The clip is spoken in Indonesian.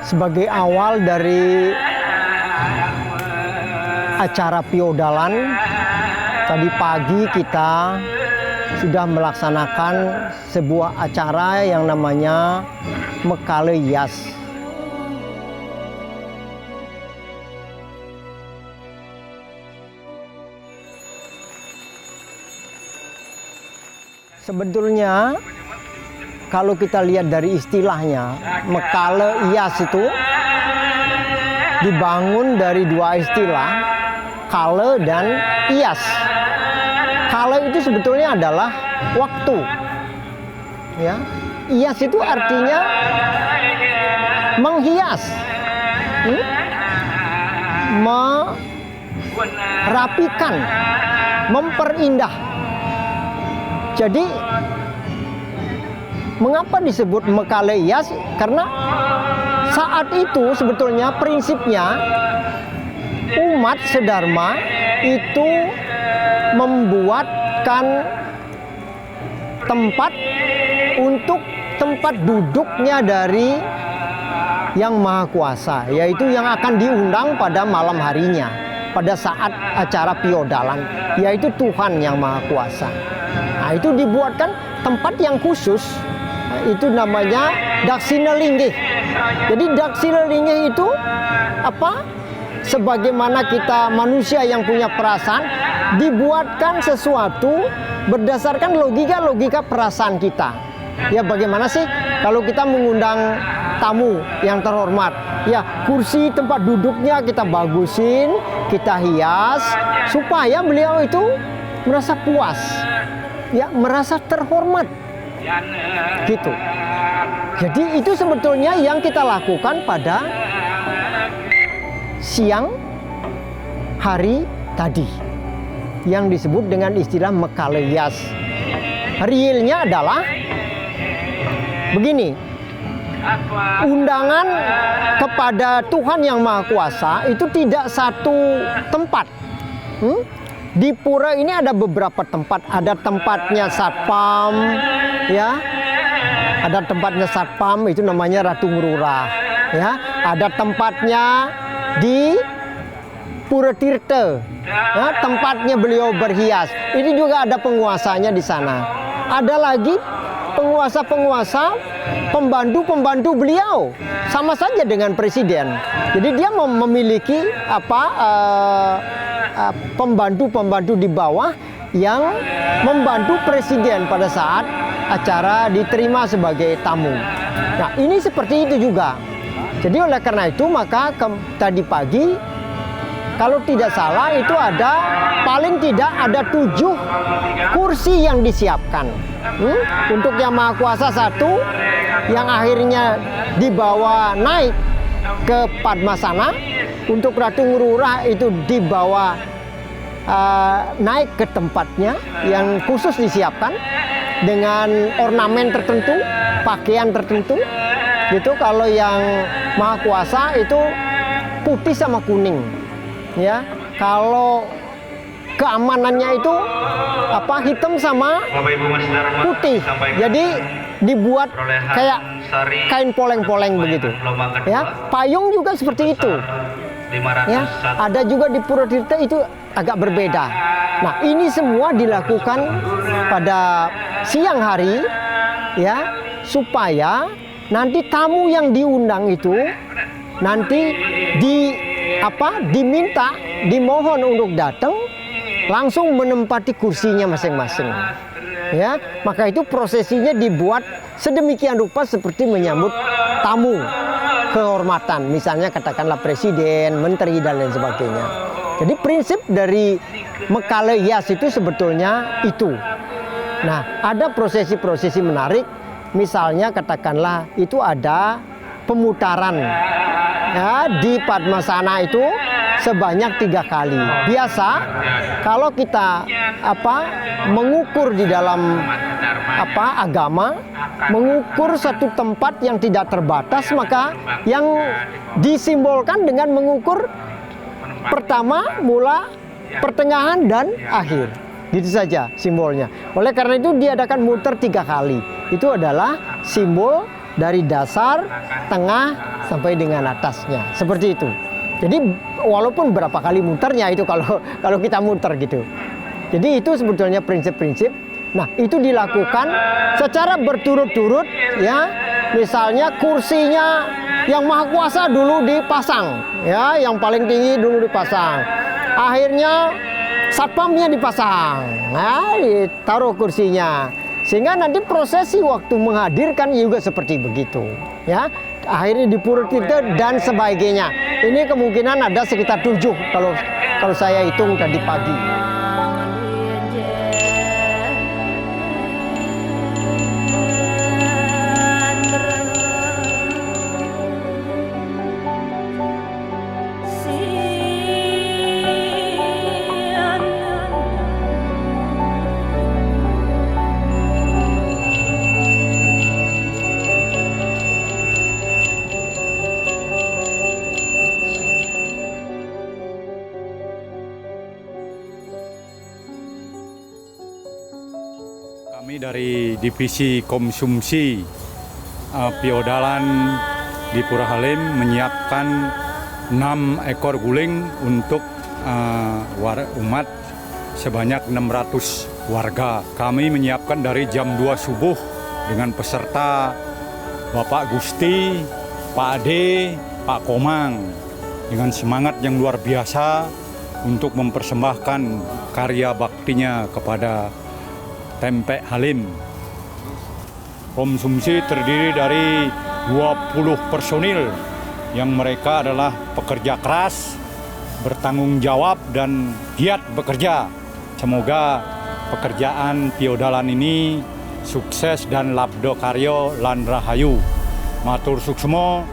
sebagai awal dari acara Piodalan, tadi pagi kita sudah melaksanakan sebuah acara yang namanya Mekale Yas. Sebetulnya kalau kita lihat dari istilahnya, Mekale Yas itu dibangun dari dua istilah, kale dan ias. Kale itu sebetulnya adalah waktu, ya. Ias itu artinya menghias, merapikan, memperindah. Jadi mengapa disebut Mekale Yas? Karena saat itu sebetulnya prinsipnya umat sedharma itu membuatkan tempat untuk tempat duduknya dari Yang Maha Kuasa, yaitu yang akan diundang pada malam harinya, pada saat acara Piodalan, yaitu Tuhan Yang Maha Kuasa. Nah, itu dibuatkan tempat yang khusus, itu namanya Daksina Linggih. Jadi Daksina Linggih itu apa? Sebagaimana kita manusia yang punya perasaan, dibuatkan sesuatu berdasarkan logika-logika perasaan kita. Ya, bagaimana sih kalau kita mengundang tamu yang terhormat? Ya, kursi tempat duduknya kita bagusin, kita hias supaya beliau itu merasa puas, ya, merasa terhormat. Gitu. Jadi itu sebetulnya yang kita lakukan pada siang hari tadi, yang disebut dengan istilah Mekale Yas. Realnya adalah begini, undangan kepada Tuhan Yang Maha Kuasa itu tidak satu tempat. Di pura ini ada beberapa tempat. Ada tempatnya Satpam, ya. Ada tempatnya Satpam, itu namanya Ratu Ngururah, ya. Ada tempatnya di Pura Tirta, ya, tempatnya beliau berhias. Ini juga ada penguasanya di sana. Ada lagi penguasa-penguasa, pembantu-pembantu beliau, sama saja dengan presiden. Jadi dia memiliki pembantu-pembantu di bawah yang membantu presiden pada saat acara diterima sebagai tamu. Nah, ini seperti itu juga. Jadi oleh karena itu maka tadi pagi kalau tidak salah itu ada paling tidak ada 7 kursi yang disiapkan. Untuk Yang Maha Kuasa 1 yang akhirnya dibawa naik ke Padmasana. Untuk Ratu Ngururah itu dibawa naik ke tempatnya yang khusus disiapkan dengan ornamen tertentu, pakaian tertentu. Gitu. Kalau Yang Maha Kuasa itu putih sama kuning, ya. Kalau keamanannya itu hitam sama putih. Jadi dibuat kayak kain poleng-poleng begitu. Ya, payung juga seperti itu. Ya, ada juga di Pura Tirta itu agak berbeda. Nah, ini semua dilakukan pada siang hari, ya, supaya nanti tamu yang diundang itu nanti diminta, dimohon untuk datang langsung menempati kursinya masing-masing. Ya, maka itu prosesinya dibuat sedemikian rupa seperti menyambut tamu kehormatan, misalnya katakanlah presiden, menteri dan lain sebagainya. Jadi prinsip dari Mekale Yas itu sebetulnya itu. Nah, ada prosesi-prosesi menarik, misalnya katakanlah itu ada pemutaran, ya, di Padmasana itu sebanyak 3 kali. Biasa kalau kita mengukur di dalam agama, mengukur satu tempat yang tidak terbatas, maka yang disimbolkan dengan mengukur pertama, mula, pertengahan, dan akhir. Gitu saja simbolnya. Oleh karena itu diadakan muter 3 kali. Itu adalah simbol dari dasar, tengah, sampai dengan atasnya, seperti itu. Jadi walaupun berapa kali muternya itu kalau kita muter gitu. Jadi itu sebetulnya prinsip-prinsip. Nah, itu dilakukan secara berturut-turut ya. Misalnya kursinya yang maha kuasa dulu dipasang, ya, yang paling tinggi dulu dipasang. Akhirnya satpamnya dipasang, nah, ditaruh kursinya. Sehingga nanti prosesi waktu menghadirkan juga seperti begitu, ya. Akhirnya dipurutite dan sebagainya. Ini kemungkinan ada sekitar 7 kalau saya hitung tadi pagi. Kami dari Divisi Konsumsi Piodalan di Pura Halim menyiapkan 6 ekor guling untuk umat sebanyak 600 warga. Kami menyiapkan dari jam 2 subuh dengan peserta Bapak Gusti, Pak Ade, Pak Komang dengan semangat yang luar biasa untuk mempersembahkan karya baktinya kepada Tempek Halim. Konsumsi terdiri dari 20 personil yang mereka adalah pekerja keras, bertanggung jawab dan giat bekerja. Semoga pekerjaan Piodalan ini sukses dan labdo karyo lan rahayu. Matur suksmo.